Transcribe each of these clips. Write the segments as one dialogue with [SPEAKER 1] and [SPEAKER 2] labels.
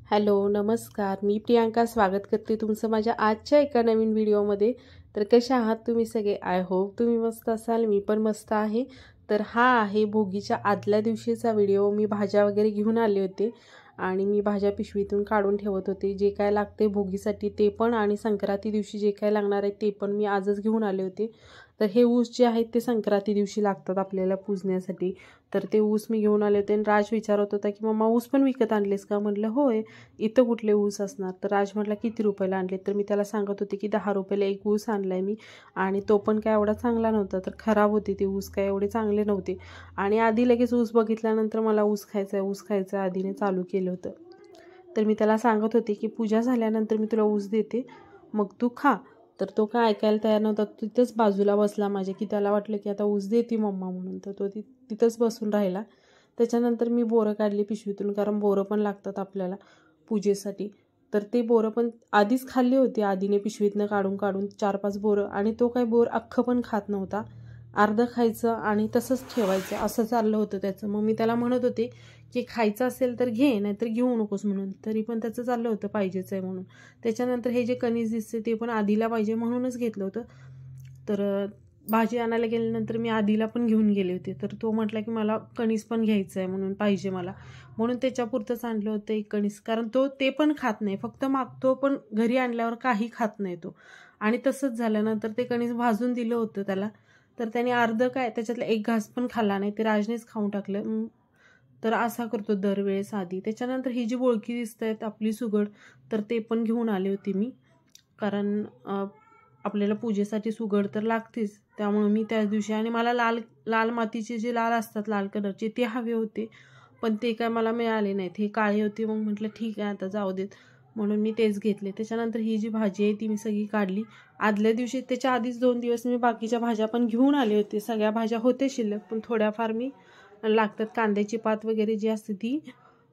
[SPEAKER 1] Hello नमस्कार, मी प्रियांका स्वागत करते तुमचं माझ्या आजच्या एका नवीन व्हिडिओमध्ये। तर कशा आहात तुम्ही सगळे? आय होप तुम्ही मस्त असाल, मी पण मस्त आहे। तर हा आहे भोगीच्या आदल्या दिवशीचा व्हिडिओ। मी भाज्या वगैरे घेऊन आले होते आणि मी भाज्या पिशवीतून काढून ठेवत होते, जे काय लागते भोगीसाठी ते पण, आणि संक्रांती दिवशी जे काय लागणार आहे ते पण मी आजच घेऊन आले होते। तर हे ऊस जे आहेत ते संक्रांती दिवशी लागतात आपल्याला पूजण्यासाठी। तर ते ऊस मी घेऊन आले होते आणि राज विचारत होता की मम्मा ऊस पण विकत आणलेस का? म्हटलं होय, इथं कुठले ऊस असणार? तर राज म्हटला किती रुपयाला आणले? तर मी त्याला सांगत होते की 10 रुपयाला एक ऊस आणलाय मी, आणि तो पण काय एवढा चांगला नव्हता, तर खराब होते ते ऊस, काय एवढे चांगले नव्हते। आणि आधी लगेच ऊस बघितल्यानंतर मला ऊस खायचा आधीने चालू केलं होतं। तर मी त्याला सांगत होते की पूजा झाल्यानंतर मी तुला ऊस देते, मग तू खा। तर तो काय ऐकायला तयार नव्हता, तिथंच बाजूला बसला माझ्या, की त्याला वाटलं की आता ऊस देते मम्मा म्हणून, तर तो तिथंच बसून राहिला। त्याच्यानंतर मी बोरं काढली पिशवीतून, कारण बोरं पण लागतात आपल्याला पूजेसाठी। तर ते बोरं पण आधीच खाल्ली होती आधीने पिशवीतनं काढून 4-5 बोरं, आणि तो काय बोर अख्खं पण खात नव्हता, अर्धं खायचं आणि तसंच ठेवायचं, असं चाललं होतं त्याचं। मग मी त्याला म्हणत होते की खायचं असेल तर घे, नाहीतर घेऊ नकोस म्हणून, तरी पण त्याचं चाललं होतं पाहिजेच आहे म्हणून। त्याच्यानंतर हे जे कणीस दिसते ते पण आधीला पाहिजे म्हणूनच घेतलं होतं। तर भाजी आणायला गेल्यानंतर मी आधीला पण घेऊन गेले होते, तर तो म्हटला की मला कणीस पण घ्यायचं आहे म्हणून, पाहिजे मला म्हणून त्याच्यापुरतंच आणलं होतं एक कणीस, कारण तो ते पण खात नाही, फक्त मागतो, पण घरी आणल्यावर काही खात नाही तो। आणि तसंच झाल्यानंतर ते कणीस भाजून दिलं होतं त्याला, तर त्याने अर्धं काय त्याच्यातला एक घास पण खाल्ला नाही, ते राजनेच खाऊन टाकलं। तर असा करतो दरवेळेस आधी। त्याच्यानंतर ही जी बोळकी दिसत आहेत आपली सुगड, तर ते पण घेऊन आले होते मी, कारण आपल्याला पूजेसाठी सुगड तर लागतेच, त्यामुळे मी त्याच दिवशी, आणि मला लाल मातीचे जे लाल असतात लाल कलरचे ते हवे होते, पण ते काय मला मिळाले नाहीत, हे काळे होते। मग म्हटलं ठीक आहे आता जाऊ देत, म्हणून मी तेच घेतले। त्याच्यानंतर ही जी भाजी आहे ती मी सगळी काढली आदल्या दिवशी। त्याच्या आधीच 2 दिवस मी बाकीच्या भाज्या पण घेऊन आले होते, सगळ्या भाज्या होते शिल्लक, पण थोड्याफार मी लागतात कांद्याची पात वगैरे जी असते ती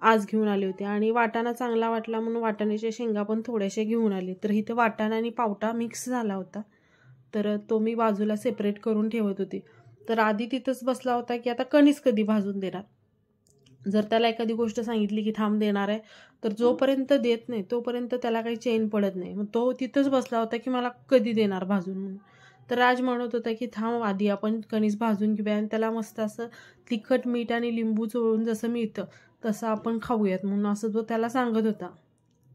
[SPEAKER 1] आज घेऊन आले होते। आणि वाटाणा चांगला वाटला म्हणून वाटाण्याच्या शेंगा पण थोड्याशा घेऊन आले। तर इथं वाटाणा आणि पावटा मिक्स झाला होता, तर तो मी बाजूला सेपरेट करून ठेवत होते। तर आधी तिथंच बसला होता की आता कणीस कधी भाजून देणार, जर त्याला एखादी गोष्ट सांगितली की थांब देणार आहे, तर जोपर्यंत देत नाही तोपर्यंत त्याला काही चैन पडत नाही। मग तो तिथंच बसला होता की मला कधी देणार भाजून म्हणून। तर राज म्हणत होता की थांब आधी आपण कणीस भाजून घेऊया, आणि त्याला मस्त असं तिखट मीठ आणि लिंबू चोळून जसं मिळतं तसं आपण खाऊयात म्हणून, असं तो त्याला सांगत होता।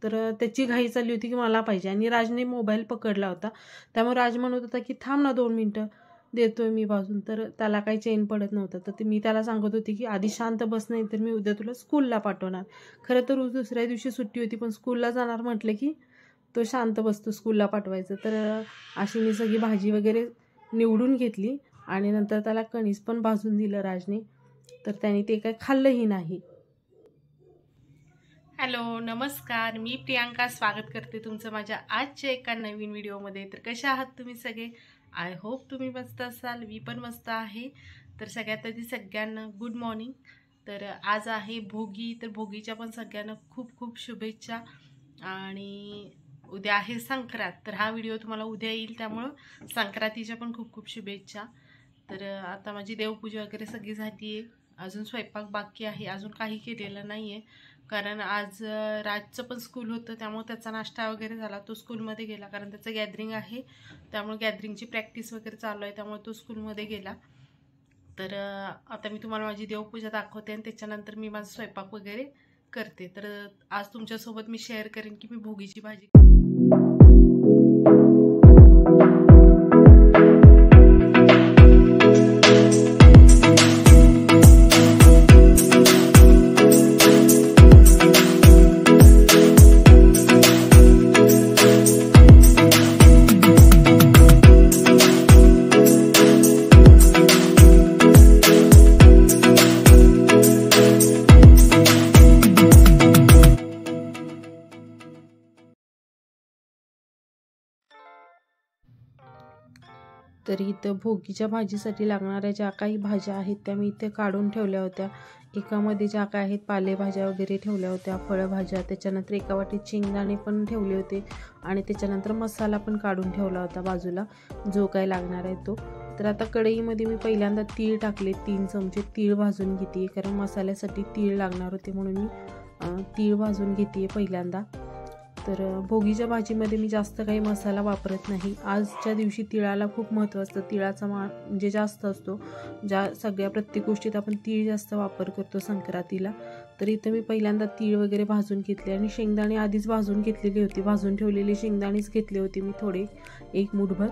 [SPEAKER 1] तर त्याची घाई चालली होती की मला पाहिजे, आणि राजने मोबाईल पकडला होता, त्यामुळे राज म्हणत होता की थांब ना 2 मिनटं, देतोय मी भाजून। तर त्याला काही चैन पडत नव्हतं, तर मी त्याला सांगत होती की आधी शांत बस, नाही तर मी उद्या तुला स्कूलला पाठवणार। खरं तर दुसऱ्या दिवशी सुट्टी होती, पण स्कूलला जाणार म्हटलं की तो शांत बसतो स्कूलला पाठवायचं। तर अशी मी सगळी भाजी वगैरे निवडून घेतली, आणि नंतर त्याला कणीस पण भाजून दिलं राजने, तर त्याने ते काय खाल्लंही नाही। हॅलो नमस्कार, मी प्रियांका स्वागत करते तुमचं माझ्या आजच्या एका नवीन व्हिडिओमध्ये। तर कशा आहात तुम्ही सगळे? आय होप तुम्ही मस्त असाल, मी पण मस्त आहे। तर सगळ्यात आधी सगळ्यांना गुड मॉर्निंग। तर आज आहे भोगी, तर भोगीच्या पण सगळ्यांना खूप खूप शुभेच्छा, आणि उद्या आहे संक्रांत, तर हा व्हिडिओ तुम्हाला उद्या येईल, त्यामुळं संक्रांतीच्या पण खूप खूप शुभेच्छा। तर आता माझी देवपूजा वगैरे सगळी झाली आहे, अजून स्वयंपाक बाकी आहे, अजून काही केलेलं नाही आहे, कारण आज राजचं पण स्कूल होतं, त्यामुळे त्याचा नाश्ता वगैरे झाला, तो स्कूलमध्ये गेला, कारण त्याचं गॅदरिंग आहे, त्यामुळे गॅदरिंगची प्रॅक्टिस वगैरे चालू आहे, त्यामुळे तो स्कूलमध्ये गेला। तर आता मी तुम्हाला माझी देवपूजा दाखवते, आणि त्याच्यानंतर मी माझा स्वयंपाक वगैरे करते। तर आज तुमच्यासोबत मी शेअर करेन की मी भोगीची भाजी तर इथं भोगीच्या भाजीसाठी लागणाऱ्या ज्या काही भाज्या आहेत त्या मी इथे काढून ठेवल्या होत्या। एकामध्ये ज्या काय आहेत पालेभाज्या वगैरे ठेवल्या होत्या, फळभाज्या, त्याच्यानंतर एका वाटीत शेंगदाणे पण ठेवले होते, आणि त्याच्यानंतर मसाला पण काढून ठेवला होता बाजूला जो काय लागणार आहे तो। तर आता कढईमध्ये मी पहिल्यांदा तीळ टाकले, 3 चमचे तीळ भाजून घेते, कारण मसाल्यासाठी तीळ लागणार होते म्हणून मी तीळ भाजून घेते पहिल्यांदा. तर भोगीच्या भाजीमध्ये मी जास्त काही मसाला वापरत नाही. आजच्या दिवशी तिळाला खूप महत्त्व असतं, तिळाचा म्हणजे जास्त असतो. सगळ्या प्रत्येक गोष्टीत आपण तीळ जास्त वापर करतो संक्रांतीला. तर इथं मी पहिल्यांदा तीळ वगैरे भाजून घेतले आणि शेंगदाणे आधीच भाजून घेतलेली होती. भाजून ठेवलेले शेंगदाणेच घेतले होते मी थोडे, 1 मूठभर,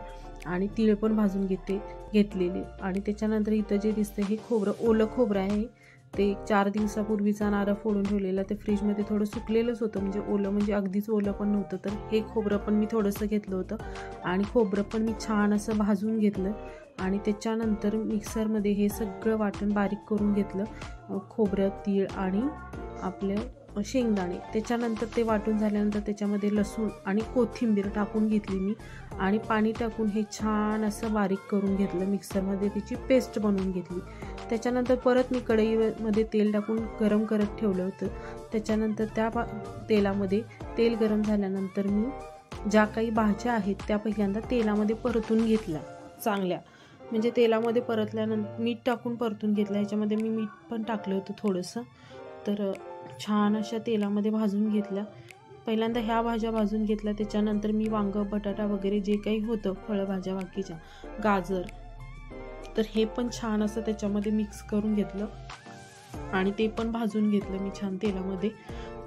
[SPEAKER 1] आणि तीळ पण भाजून घेतलेले. आणि त्याच्यानंतर इथं जे दिसतं हे ओलं खोबरं आहे. ते 4 दिवसापूर्वीचा नारळ फोडून ठेवलेला, ते फ्रीजमध्ये थोडं सुकलेलंच होतं, म्हणजे ओलं म्हणजे अगदीच ओलं पण नव्हतं. तर हे खोबरं पण मी थोडंसं घेतलं होतं आणि खोबरं पण मी छान असं भाजून घेतलं. आणि त्याच्यानंतर मिक्सरमध्ये हे सगळं वाटण बारीक करून घेतलं, खोबरं, तीळ आणि आपलं शेंगदाणे. त्याच्यानंतर ते वाटून झाल्यानंतर त्याच्यामध्ये लसूण आणि कोथिंबीर टाकून घेतली मी आणि पाणी टाकून हे छान असं बारीक करून घेतलं. मिक्सरमध्ये त्याची पेस्ट बनवून घेतली. त्याच्यानंतर परत मी कढईमध्ये तेल टाकून गरम करत ठेवलं होतं. त्याच्यानंतर त्या तेलामध्ये तेल गरम झाल्यानंतर मी ज्या काही भाज्या आहेत त्या पहिल्यांदा तेलामध्ये परतून घेतल्या चांगल्या, म्हणजे तेलामध्ये परतल्यानंतर मीठ टाकून परतून घेतलं. ह्याच्यामध्ये मी मीठ पण टाकलं होतं थोडंसं. तर छान अशा तेलामध्ये भाजून घेतल्या. पहिल्यांदा ह्या भाज्या भाजून घेतल्या. त्याच्यानंतर मी वांगं, बटाटा वगैरे जे काही होतं, फळभाज्या बाकीच्या, गाजर, तर हे पण छान असं त्याच्यामध्ये मिक्स करून घेतलं आणि ते पण भाजून घेतलं मी छान तेलामध्ये.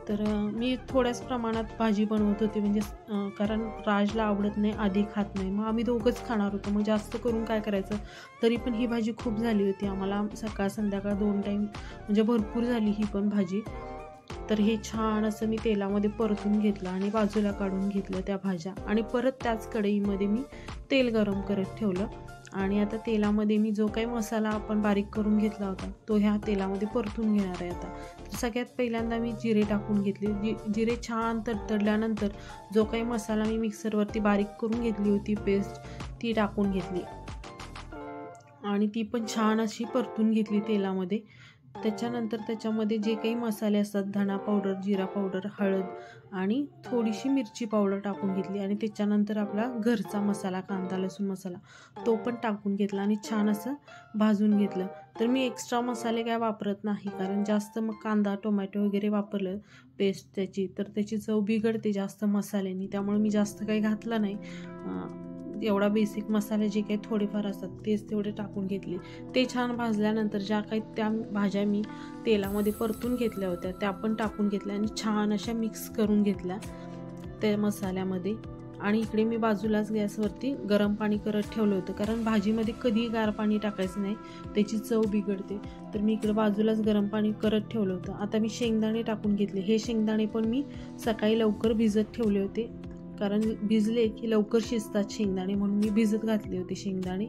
[SPEAKER 1] तर मी थोड्याच प्रमाणात भाजी बनवत होते, म्हणजे कारण राजला आवडत नाही, आधी खात नाही, मग आम्ही दोघंच खाणार होतो. मग जास्त करून काय करायचं, तरी पण ही भाजी खूप झाली होती आम्हाला, सकाळ संध्याकाळ 2 टाईम, म्हणजे भरपूर झाली ही पण भाजी. तर हे छान असं मी तेलामध्ये परतून घेतलं आणि बाजूला काढून घेतलं त्या भाज्या. आणि परत त्याच कढईमध्ये मी तेल गरम करत ठेवलं आणि आता तेलामध्ये मी जो काही मसाला आपण बारीक करून घेतला होता तो ह्या तेलामध्ये परतून घेणार आहे आता. तर सगळ्यात पहिल्यांदा मी जिरे टाकून घेतले. जिरे छान तडतडल्यानंतर जो काही मसाला मी मिक्सरवरती बारीक करून घेतली होती पेस्ट, ती टाकून घेतली आणि ती पण छान अशी परतून घेतली तेलामध्ये. त्याच्यानंतर त्याच्यामध्ये जे काही मसाले असतात, धणा पावडर, जिरा पावडर, हळद आणि थोडीशी मिरची पावडर टाकून घेतली आणि त्याच्यानंतर आपला घरचा मसाला, कांदा लसूण मसाला, तो पण टाकून घेतला आणि छान असं भाजून घेतलं. तर मी एक्स्ट्रा मसाले काय वापरत नाही, कारण जास्त मग कांदा टोमॅटो वगैरे वापरलं पेस्ट त्याची, तर त्याची चव बिघडते जास्त मसाल्यानी, त्यामुळे मी जास्त काही घातलं नाही. एवढा बेसिक मसाले जे काही थोडेफार असतात तेच तेवढे टाकून घेतले. ते छान भाजल्यानंतर ज्या काही त्या भाज्या मी तेलामध्ये परतून घेतल्या होत्या त्या पण टाकून घेतल्या आणि छान अशा मिक्स करून घेतल्या त्या मसाल्यामध्ये. आणि इकडे मी बाजूलाच गॅसवरती गरम पाणी करत ठेवलं होतं, कारण भाजीमध्ये कधीही गार पाणी टाकायचं नाही, त्याची चव बिघडते. तर मी इकडे बाजूलाच गरम पाणी करत ठेवलं होतं. आता मी शेंगदाणे टाकून घेतले. हे शेंगदाणे पण मी सकाळी लवकर भिजत ठेवले होते, कारण भिजले की लवकर शिजतात शेंगदाणे, म्हणून मी भिजत घातले होते शेंगदाणे.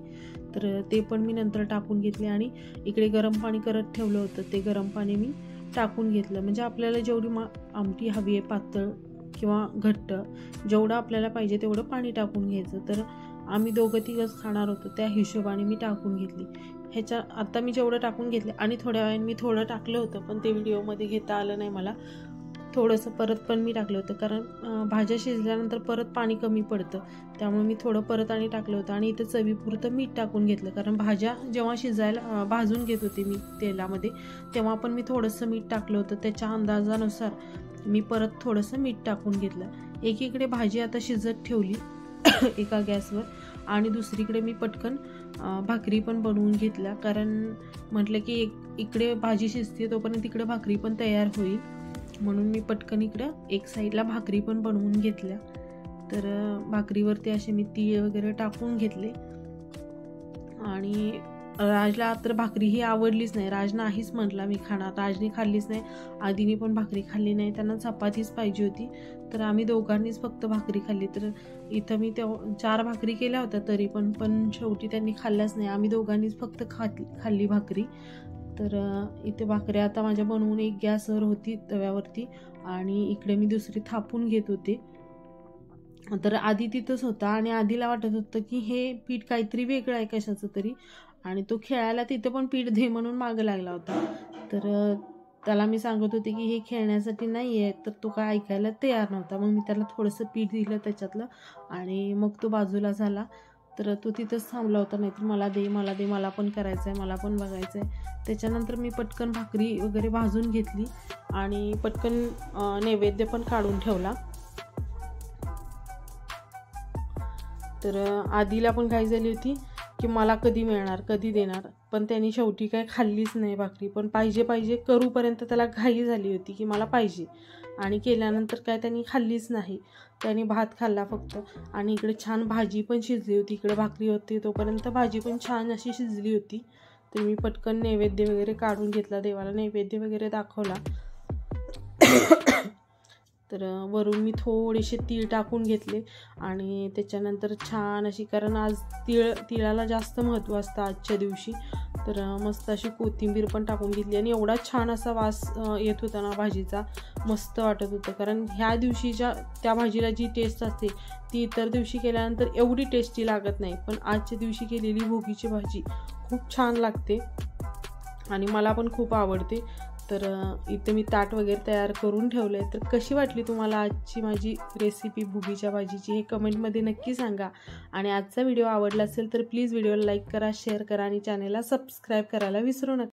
[SPEAKER 1] तर ते पण मी नंतर टाकून घेतले आणि इकडे गरम पाणी करत ठेवलं होतं, ते गरम पाणी मी टाकून घेतलं. म्हणजे आपल्याला जेवढी आमटी हवी आहे, पातळ किंवा घट्ट, जेवढं आपल्याला पाहिजे तेवढं पाणी टाकून घ्यायचं. तर आम्ही 2-3 खाणार होतो, त्या हिशोबाने मी टाकून घेतली. आता मी जेवढं टाकून घेतले आणि थोड्या वेळाने मी थोडं टाकलं होतं, पण ते व्हिडिओमध्ये घेता आलं नाही मला. थोडंसं परत पण मी टाकलं होतं, कारण भाज्या शिजल्यानंतर परत पाणी कमी पडतं, त्यामुळे मी थोडं परत आणि टाकलं होतं. आणि इथं चवीपुरतं मीठ टाकून घेतलं, कारण भाज्या जेव्हा शिजायला भाजून घेत होते मी तेलामध्ये, तेव्हा पण मी थोडंसं मीठ टाकलं होतं. त्याच्या अंदाजानुसार मी परत थोडंसं मीठ टाकून घेतलं. एकीकडे भाजी आता शिजत ठेवली एका गॅसवर आणि दुसरीकडे मी पटकन भाकरी पण बनवून घेतल्या, कारण म्हटलं की इकडे भाजी शिजते तोपर्यंत तिकडे भाकरी पण तयार होईल, म्हणून मी पटकन इकडं एक साईडला भाकरी पण बनवून घेतल्या. तर भाकरीवरती असे मी तीळ वगैरे टाकून घेतले. आणि राजला तर भाकरी ही आवडलीच नाही, राज नाहीच म्हटला मी खाणार. राजने खाल्लीच नाही, आधीने पण भाकरी खाल्ली नाही, त्यांना चपातीच पाहिजे होती. तर आम्ही दोघांनीच फक्त भाकरी खाल्ली. तर इथं मी 4 भाकरी केल्या होत्या तरी पण शेवटी त्यांनी खाल्ल्याच नाही, आम्ही दोघांनीच फक्त खाल्ली भाकरी. तर इथे भाकऱ्या आता माझ्या बनवून एक गॅसवर होती तव्यावरती आणि इकडे मी दुसरी थापून घेत होते. तर आधी तिथंच होता आणि आधीला वाटत होतं की हे पीठ काहीतरी वेगळं आहे कशाचं तरी, आणि तो खेळायला तिथं पण पीठ दे म्हणून मागं लागला होता. तर त्याला मी सांगत होते की हे खेळण्यासाठी नाही आहे, तर तो काय ऐकायला तयार नव्हता. मग मी त्याला थोडंसं पीठ दिलं त्याच्यातलं आणि मग तो बाजूला झाला. तर तो तिथंच थांबला होता, नाहीतर मला दे मला दे, मला पण करायचं आहे, मला पण बघायचं आहे. त्याच्यानंतर मी पटकन भाकरी वगैरे भाजून घेतली आणि पटकन नैवेद्य पण काढून ठेवला. तर आधीला पण घाई झाली होती की मला कधी मिळणार, कधी देणार, पण त्यांनी शेवटी काय खाल्लीच नाही भाकरी. पण पाहिजे करूपर्यंत त्याला घाई झाली होती की मला पाहिजे, आणि केल्यानंतर काय त्यांनी खाल्लीच नाही. त्यांनी भात खाल्ला फक्त. आणि इकडे छान भाजी पण शिजली होती, इकडे भाकरी होती तोपर्यंत भाजी पण छान अशी शिजली होती. तर मी पटकन नैवेद्य वगैरे काढून घेतला, देवाला नैवेद्य वगैरे दाखवला. तर वरून मी थोडेसे तीळ टाकून घेतले आणि त्याच्यानंतर छान अशी, कारण आज तिळाला जास्त महत्त्व असतं आजच्या दिवशी, तर मस्त अशी कोथिंबीर पण टाकून घेतली. आणि एवढा छान असा वास येत होता ना भाजीचा, मस्त वाटत होतं. कारण ह्या दिवशीच्या त्या भाजीला जी टेस्ट असते ती इतर दिवशी केल्यानंतर एवढी टेस्टी लागत नाही, पण आजच्या दिवशी केलेली भोगीची भाजी खूप छान लागते आणि मला पण खूप आवडते. तर इथे मी ताट वगैरे तयार करून ठेवलं आहे. तर कशी वाटली तुम्हाला आजची माझी रेसिपी भोगीच्या भाजीची हे कमेंटमध्ये नक्की सांगा. आणि आजचा व्हिडिओ आवडला असेल तर प्लीज व्हिडिओला लाईक करा, शेअर करा आणि चॅनलला सबस्क्राईब करायला विसरू नका.